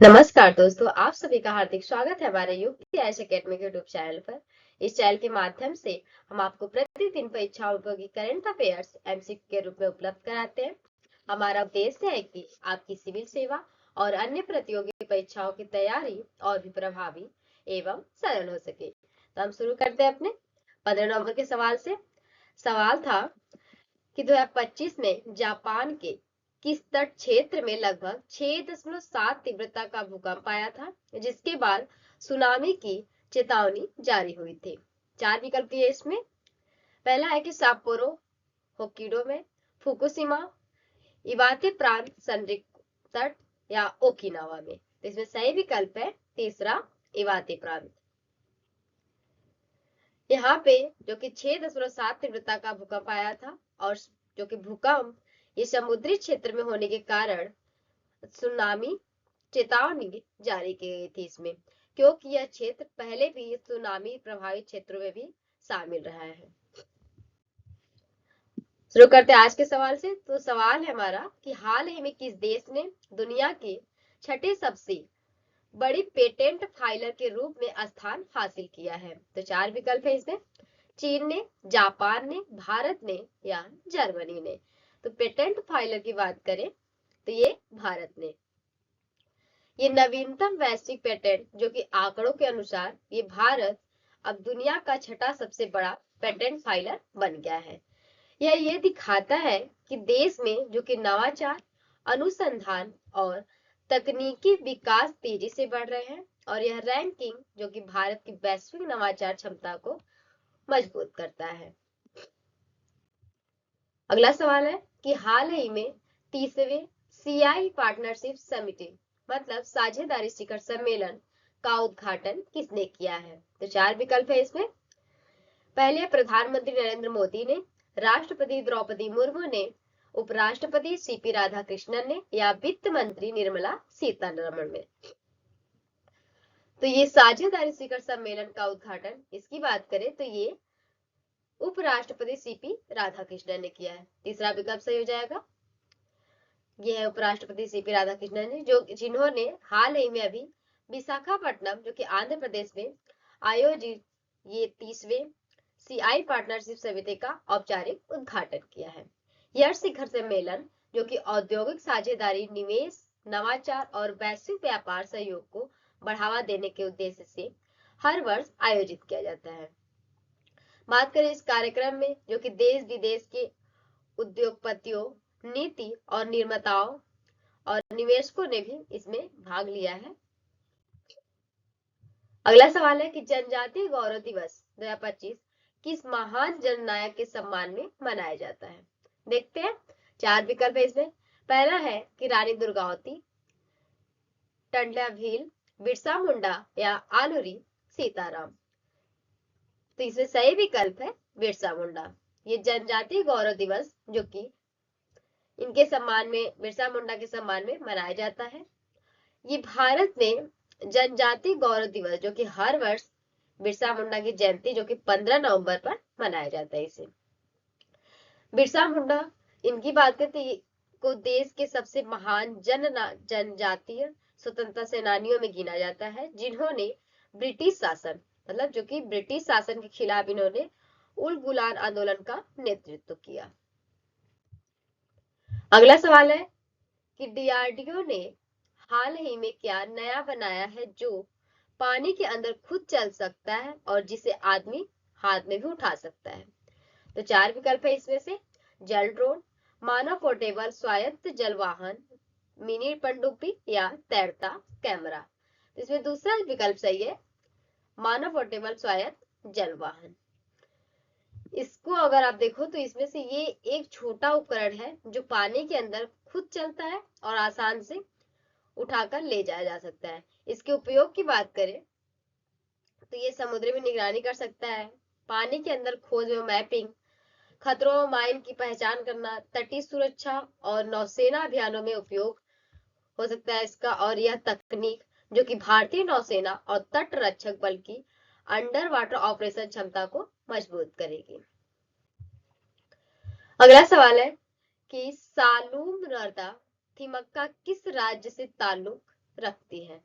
नमस्कार दोस्तों, आप सभी का हार्दिक स्वागत है हमारे युक्ति आयुष अकेडमी के यूट्यूब चैनल पर। इस चैनल के माध्यम से हम आपको प्रतिदिन परीक्षाओं उपयोगी करंट अफेयर्स एमसीक्यू के रूप में उपलब्ध कराते हैं। हमारा उद्देश्य है कि आपकी सिविल सेवा और अन्य प्रतियोगी परीक्षाओं की तैयारी और भी प्रभावी एवं सरल हो सके। तो हम शुरू करते हैं अपने 15 नवंबर के सवाल से। सवाल था कि 2025 में जापान के किस तट क्षेत्र में लगभग 6.7 तीव्रता का भूकंप आया था, जिसके बाद सुनामी की चेतावनी जारी हुई थी। 4 विकल्प दिए इसमें। पहला है कि साप्पोरो होक्काइडो में, फुकुशिमा, इवाते प्रांत संरक्षित तट या ओकिनावा में। तो इसमें सही विकल्प है तीसरा, इवाते प्रांत। यहाँ पे जो कि 6.7 तीव्रता का भूकंप आया था और जो कि भूकंप ये समुद्री क्षेत्र में होने के कारण सुनामी चेतावनी जारी की गई थी इसमें, क्योंकि यह क्षेत्र पहले भी सुनामी प्रभावित क्षेत्रों में भी शामिल रहा है। शुरू करते हैं आज के सवाल से। तो सवाल है हमारा कि हाल ही में किस देश ने दुनिया के छठे सबसे बड़ी पेटेंट फाइलर के रूप में स्थान हासिल किया है। तो 4 विकल्प है इसमें। चीन ने, जापान ने, भारत ने या जर्मनी ने। तो पेटेंट फाइलर की बात करें तो ये भारत ने। ये नवीनतम वैश्विक पेटेंट जो कि आंकड़ों के अनुसार ये भारत अब दुनिया का छठा सबसे बड़ा पेटेंट फाइलर बन गया है। यह ये दिखाता है कि देश में जो कि नवाचार, अनुसंधान और तकनीकी विकास तेजी से बढ़ रहे हैं और यह रैंकिंग जो कि भारत की वैश्विक नवाचार क्षमता को मजबूत करता है। अगला सवाल है कि हाल ही में 30वें सीआई पार्टनरशिप समिट मतलब साझेदारी शिखर सम्मेलन का उद्घाटन किसने किया है। तो 4 विकल्प है इसमें। पहले प्रधानमंत्री नरेंद्र मोदी ने, राष्ट्रपति द्रौपदी मुर्मू ने, उपराष्ट्रपति सीपी राधाकृष्णन ने या वित्त मंत्री निर्मला सीतारमण ने। तो ये साझेदारी शिखर सम्मेलन का उद्घाटन इसकी बात करें तो ये उपराष्ट्रपति सीपी राधाकृष्णन ने किया है। तीसरा विकल्प सही हो जाएगा। यह है उपराष्ट्रपति सीपी राधाकृष्णन ने, जो जिन्होंने हाल ही में अभी विशाखापट्टनम जो कि आंध्र प्रदेश में आयोजित ये 30वें सीआई पार्टनरशिप समिति का औपचारिक उद्घाटन किया है। यह शिखर सम्मेलन जो कि औद्योगिक साझेदारी, निवेश, नवाचार और वैश्विक व्यापार सहयोग को बढ़ावा देने के उद्देश्य से हर वर्ष आयोजित किया जाता है। बात करें इस कार्यक्रम में जो कि देश विदेश के उद्योगपतियों, नीति और निर्माताओं और निवेशकों ने भी इसमें भाग लिया है। अगला सवाल है कि जनजातीय गौरव दिवस 2025 किस महान जननायक के सम्मान में मनाया जाता है। देखते हैं। 4 विकल्प है इसमें। पहला है कि रानी दुर्गावती, टंडा भील, बिरसा मुंडा या आलूरी सीताराम। तो इसमें सही विकल्प है बिरसा मुंडा। ये जनजातीय गौरव दिवस जो कि इनके सम्मान में, बिरसा मुंडा के सम्मान में मनाया जाता है। ये भारत में जनजातीय गौरव दिवस जो कि हर वर्ष बिरसा मुंडा की जयंती जो कि 15 नवंबर पर मनाया जाता है। इसे बिरसा मुंडा इनकी बात करते को देश के सबसे महान जनजातीय स्वतंत्रता सेनानियों में गिना जाता है, जिन्होंने ब्रिटिश शासन मतलब जो कि ब्रिटिश शासन के खिलाफ इन्होंने उल गुलान आंदोलन का नेतृत्व किया। अगला सवाल है कि डीआरडीओ ने हाल ही में क्या नया बनाया है जो पानी के अंदर खुद चल सकता है और जिसे आदमी हाथ में भी उठा सकता है। तो 4 विकल्प है इसमें से। जल ड्रोन, मानव पोर्टेबल स्वायत्त जल वाहन, मिनी पनडुब्बी या तैरता कैमरा। तो इसमें दूसरा विकल्प सही है, मानव पोर्टेबल स्वायत्त जल वाहन। इसको अगर आप देखो तो इसमें से ये एक छोटा उपकरण है जो पानी के अंदर खुद चलता है और आसान से उठाकर ले जाया जा सकता है। इसके उपयोग की बात करें तो ये समुद्र में निगरानी कर सकता है, पानी के अंदर खोज व मैपिंग, खतरों माइन की पहचान करना, तटीय सुरक्षा और नौसेना अभियानों में उपयोग हो सकता है इसका। और यह तकनीक जो कि भारतीय नौसेना और तट रक्षक बल की अंडर वाटर ऑपरेशन क्षमता को मजबूत करेगी। अगला सवाल है कि सालूमरदा थिमक्का किस राज्य से ताल्लुक रखती है।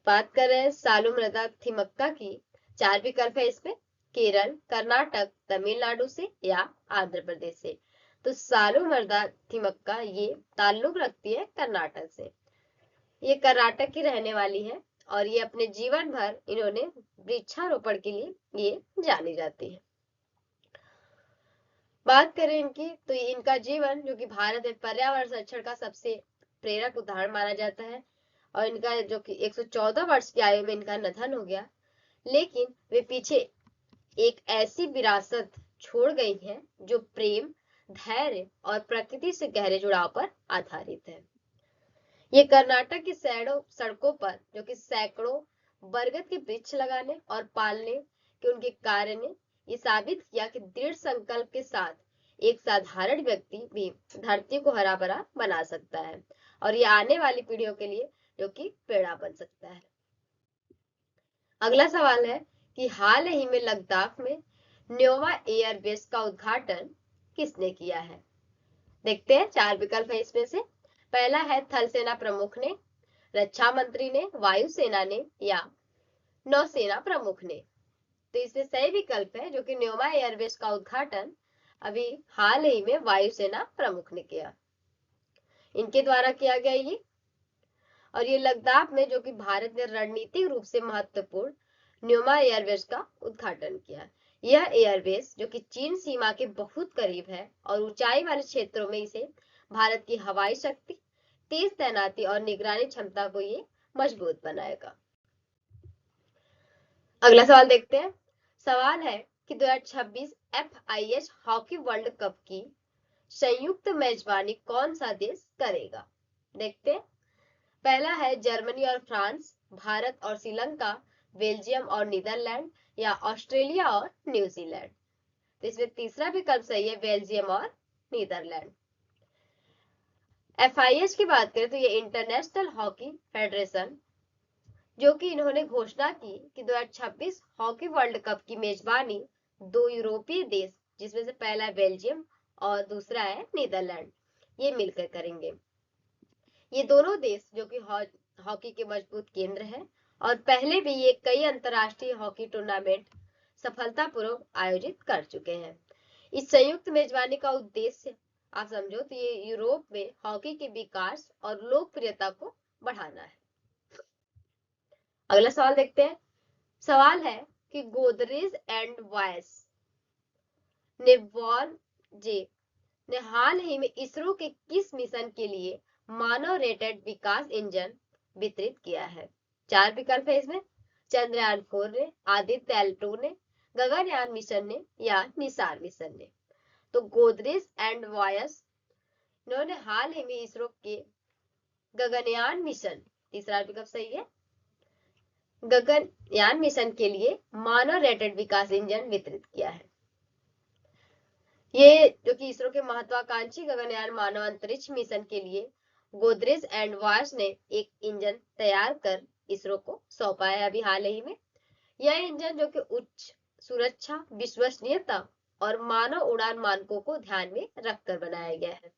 बात कर रहे हैं सालू मृदा थिमक्का की, 4 विकल्प है इसमें, केरल, कर्नाटक, तमिलनाडु से या आंध्र प्रदेश से। तो सालू मृदा थिमक्का ये ताल्लुक रखती है कर्नाटक से। ये कर्नाटक की रहने वाली है और ये अपने जीवन भर इन्होंने वृक्षारोपण के लिए ये जानी जाती है। बात करें इनकी, तो इनका जीवन जो कि भारत में पर्यावरण संरक्षण का सबसे प्रेरक उदाहरण माना जाता है, और इनका जो कि 114 वर्ष की आयु में इनका निधन हो गया, लेकिन वे पीछे एक ऐसी विरासत छोड़ गई है जो प्रेम, धैर्य और प्रकृति से गहरे जुड़ाव पर आधारित है। ये कर्नाटक की सड़कों पर जो कि सैकड़ों बरगद के वृक्ष लगाने और पालने के उनके कार्य ने ये साबित किया कि दृढ़ संकल्प के साथ एक साधारण व्यक्ति भी धरती को हरा भरा बना सकता है और ये आने वाली पीढ़ियों के लिए जो कि प्रेरणा बन सकता है। अगला सवाल है कि हाल ही में लद्दाख में न्योवा एयरबेस का उद्घाटन किसने किया है? देखते हैं, 4 विकल्प है इसमें से। पहला है थल सेना प्रमुख ने, रक्षा मंत्री ने, वायुसेना ने या नौसेना प्रमुख ने। तो इसमें सही विकल्प है जो कि न्योमा एयरबेस का उद्घाटन अभी हाल ही में वायुसेना प्रमुख ने किया, इनके द्वारा किया गया ये। और ये लद्दाख में जो कि भारत ने रणनीतिक रूप से महत्वपूर्ण न्योमा एयरबेस का उद्घाटन किया। यह एयरबेस जो कि चीन सीमा के बहुत करीब है और ऊंचाई वाले क्षेत्रों में इसे भारत की हवाई शक्ति, तेज तैनाती और निगरानी क्षमता को ये मजबूत बनाएगा। अगला सवाल देखते हैं। सवाल है कि 2026 FIH हॉकी वर्ल्ड कप की संयुक्त मेजबानी कौन सा देश करेगा? देखते हैं, पहला है जर्मनी और फ्रांस, भारत और श्रीलंका, बेल्जियम और नीदरलैंड या ऑस्ट्रेलिया और न्यूजीलैंड। तो इसमें तीसरा विकल्प सही है, बेल्जियम और नीदरलैंड। FIH की बात करें तो ये इंटरनेशनल हॉकी फेडरेशन जो कि इन्होंने घोषणा की कि 2026 हॉकी वर्ल्ड कप की मेजबानी 2 यूरोपीय देश, जिसमें से पहला है बेल्जियम और दूसरा है नीदरलैंड, ये मिलकर करेंगे। ये दोनों देश जो कि हॉकी के मजबूत केंद्र है और पहले भी ये कई अंतरराष्ट्रीय हॉकी टूर्नामेंट सफलतापूर्वक आयोजित कर चुके हैं। इस संयुक्त मेजबानी का उद्देश्य आप समझो तो ये यूरोप में हॉकी के विकास और लोकप्रियता को बढ़ाना है। अगला सवाल देखते हैं। सवाल है कि गोदरेज एंड वॉयस ने वॉरजे ने हाल ही में इसरो के किस मिशन के लिए मानव रेटेड विकास इंजन वितरित किया है? 4 विकल्प है इसमें, चंद्रयान 4 ने, आदित्य L2 ने, गगनयान मिशन ने या निसार मिशन ने। तो गोदरेज एंड वॉयस इन्होंने हाल ही में इसरो के गगनयान मिशन, तीसरा विकल्प सही है, गगनयान मिशन के लिए मानव रेटेड विकास इंजन वितरित किया है। ये जो कि इसरो के महत्वाकांक्षी गगनयान मानव अंतरिक्ष मिशन के लिए गोदरेज एंड वॉयस ने एक इंजन तैयार कर इसरो को सौंपा है अभी हाल ही में। यह इंजन जो कि उच्च सुरक्षा, विश्वसनीयता और मानव उड़ान मानकों को ध्यान में रखकर बनाया गया है।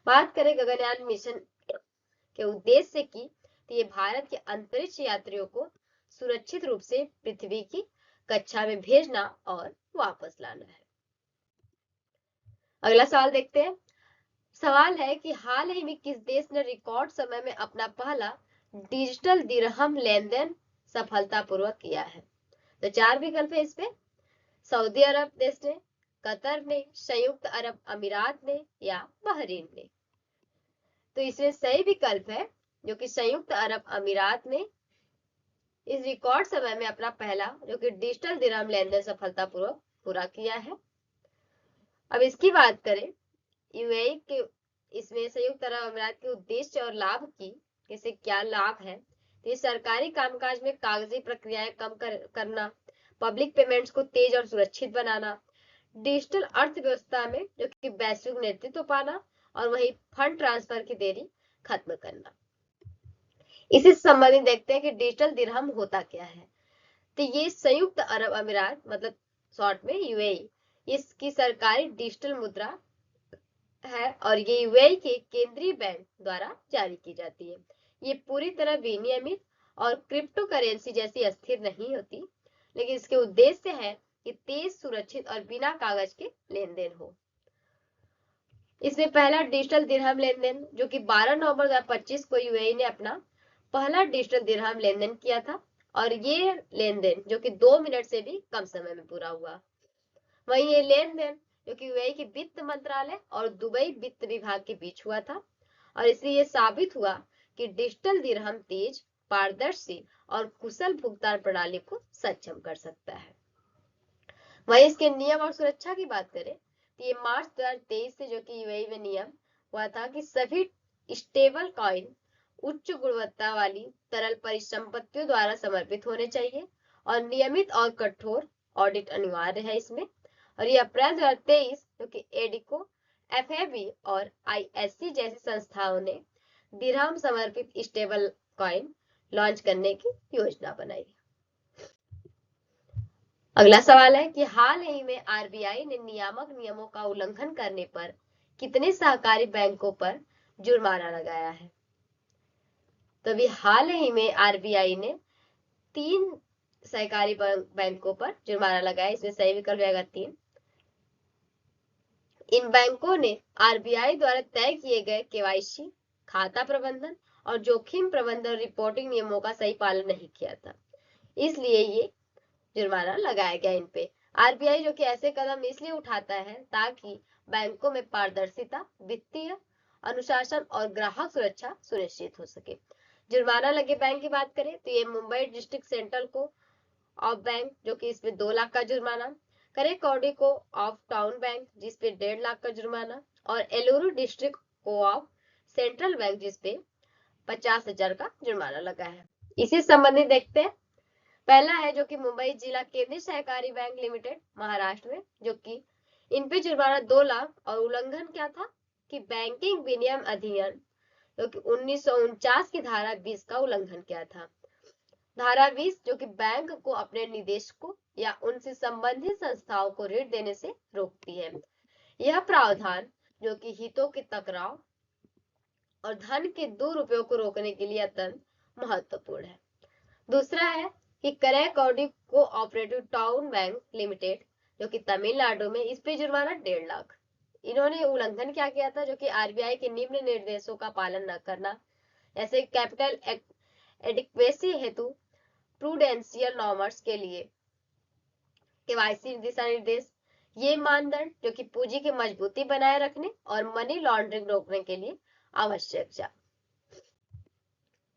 बात करें गगनयान मिशन के उद्देश्य की, तो ये भारत के अंतरिक्ष यात्रियों को सुरक्षित रूप से पृथ्वी की कक्षा में भेजना और वापस लाना है। अगला सवाल देखते हैं। सवाल है कि हाल ही में किस देश ने रिकॉर्ड समय में अपना पहला डिजिटल दिरहम लेन देन सफलतापूर्वक किया है? तो 4 विकल्प है इसमें, सऊदी अरब देश ने, कतर ने, संयुक्त अरब अमीरात ने या बहरीन ने। तो इसमें सही विकल्प है जो कि संयुक्त अरब अमीरात ने इस रिकॉर्ड समय में अपना पहला जो कि डिजिटल दिरहम लेन देन सफलतापूर्वक पूरा किया है। अब इसकी बात करें यूएई के, इसमें संयुक्त अरब अमीरात के उद्देश्य और लाभ की, जैसे क्या लाभ है, तो ये सरकारी कामकाज में कागजी प्रक्रियाएं कम करना, पब्लिक पेमेंट्स को तेज और सुरक्षित बनाना, डिजिटल अर्थव्यवस्था में जो कि वैश्विक नेतृत्व पाना और वही फंड ट्रांसफर की देरी खत्म करना। इसी से संबंधित देखते हैं कि डिजिटल दिरहम होता क्या है। तो ये संयुक्त अरब अमीरात मतलब शॉर्ट में यूएई, इसकी सरकारी डिजिटल मुद्रा है और ये यूएई के केंद्रीय बैंक द्वारा जारी की जाती है। ये पूरी तरह विनियमित और क्रिप्टो करेंसी जैसी अस्थिर नहीं होती, लेकिन इसके उद्देश्य है कि तेज, सुरक्षित और बिना कागज के लेन देन हो। इसमें पहला डिजिटल दिरहम लेन देन, जो कि 12 नवंबर 2025 को यूएई ने अपना पहला डिजिटल दिरहम लेन देन किया था, और ये लेन देन जो कि 2 मिनट से भी कम समय में पूरा हुआ। वहीं ये लेन देन जो कि यूएई के वित्त मंत्रालय और दुबई वित्त विभाग के बीच हुआ था, और इसलिए ये साबित हुआ कि डिजिटल दिरहम तेज, पारदर्शी और कुशल भुगतान प्रणाली को सक्षम कर सकता है। वहीं इसके नियम और सुरक्षा की बात करें तो ये मार्च 2023 से जो कि यूएई में नियम हुआ था कि सभी स्टेबल कॉइन उच्च गुणवत्ता वाली तरल परिसंपत्तियों द्वारा समर्पित होने चाहिए, और नियमित और कठोर ऑडिट अनिवार्य है इसमें। और ये अप्रैल 2023 जो कि एडिको, एफएबी और आईएससी जैसी संस्थाओं ने दिरहम समर्पित स्टेबल कॉइन लॉन्च करने की योजना बनाई। अगला सवाल है कि हाल ही में आरबीआई ने नियामक नियमों का उल्लंघन करने पर कितने सहकारी बैंकों पर जुर्माना लगाया है? तो अभी हाल ही में आरबीआई ने 3 सहकारी बैंकों पर जुर्माना लगाया। इसमें सही विकल्प रहेगा 3। इन बैंकों ने आरबीआई द्वारा तय किए गए केवाईसी, खाता प्रबंधन और जोखिम प्रबंधन रिपोर्टिंग नियमों का सही पालन नहीं किया था, इसलिए ये जुर्माना लगाया गया इन पे। आरबीआई जो कि ऐसे कदम इसलिए उठाता है ताकि बैंकों में पारदर्शिता, वित्तीय अनुशासन और ग्राहक सुरक्षा सुनिश्चित हो सके। जुर्माना लगे बैंक की बात करें तो ये मुंबई डिस्ट्रिक्ट सेंट्रल को ऑफ बैंक जो कि इसमें 2 लाख का जुर्माना, करेकौड़ी को ऑफ टाउन बैंक जिसपे 1.5 लाख का जुर्माना, और एलुरु डिस्ट्रिक्ट को ऑफ सेंट्रल बैंक जिसपे 50,000 का जुर्माना लगा है। इसी संबंधित देखते हैं। पहला है जो कि मुंबई जिला केंद्रीय सहकारी बैंक लिमिटेड महाराष्ट्र में, जो कि इन पे जुर्माना 2 लाख, और उल्लंघन क्या था कि बैंकिंग विनियम अधिनियम जो कि 1949 की धारा 20 का उल्लंघन किया था। धारा 20 जो कि बैंक को अपने निदेशकों या उनसे संबंधित संस्थाओं को ऋण देने से रोकती है। यह प्रावधान जो कि हितों के टकराव और धन के दुरुपयोग को रोकने के लिए अत्यंत महत्वपूर्ण है। दूसरा है कि करेकौड़ी co operative town bank limited जो कि तमिलनाडु में, इस पे जुर्माना 1.5 लाख। इन्होंने उल्लंघन क्या किया था, जो कि आरबीआई के निम्न निर्देशों का पालन न करना, ऐसे कैपिटल एडिक्वेसी हेतु प्रूडेंशियल नॉर्म्स के लिए केवाईसी दिशा निर्देश, ये मानदंड जो कि पूंजी की मजबूती बनाए रखने और मनी लॉन्ड्रिंग रोकने के लिए आवश्यक है।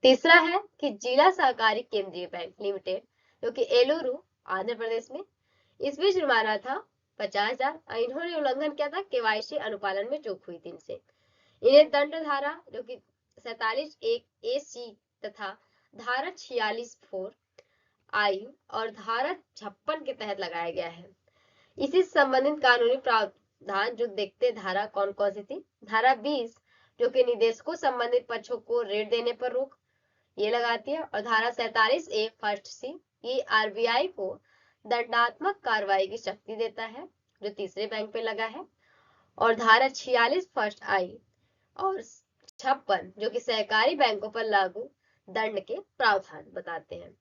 तीसरा है कि जिला सहकारी केंद्रीय बैंक लिमिटेड जो कि एलुरु आंध्र प्रदेश में, इसमें जुर्माना था 50,000। इन्होंने उल्लंघन किया था केवाईसी अनुपालन में चूक हुई थी इनसे। इन्हें दंड धारा जो कि 47(1) तथा धारा 46(4) आई और धारा 56 के तहत लगाया गया है। इसी संबंधित कानूनी प्रावधान जो देखते धारा कौन कौन सी थी। धारा 20 जो कि निदेशकों संबंधित पक्षों को ऋण देने पर रोक, ये लगाती है। और धारा 47(a) फर्स्ट सी, ये आरबीआई को दंडात्मक कार्रवाई की शक्ति देता है, जो तीसरे बैंक पे लगा है। और धारा 46 फर्स्ट आई और 56 जो कि सहकारी बैंकों पर लागू दंड के प्रावधान बताते हैं।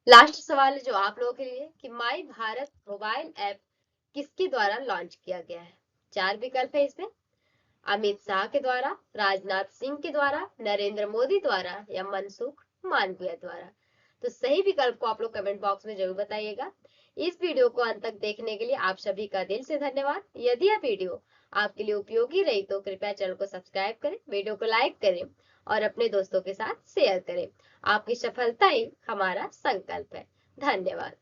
लास्ट सवाल जो आप लोगों के लिए कि माई भारत मोबाइल ऐप किसके द्वारा लॉन्च किया गया है? 4 विकल्प है इसमें। अमित शाह के द्वारा, राजनाथ सिंह के द्वारा, नरेंद्र मोदी द्वारा या मनसुख मांडविया द्वारा। तो सही विकल्प को आप लोग कमेंट बॉक्स में जरूर बताइएगा। इस वीडियो को अंत तक देखने के लिए आप सभी का दिल से धन्यवाद। यदि यह वीडियो आपके लिए उपयोगी रही तो कृपया चैनल को सब्सक्राइब करें, वीडियो को लाइक करें और अपने दोस्तों के साथ शेयर करें। आपकी सफलता ही हमारा संकल्प है। धन्यवाद।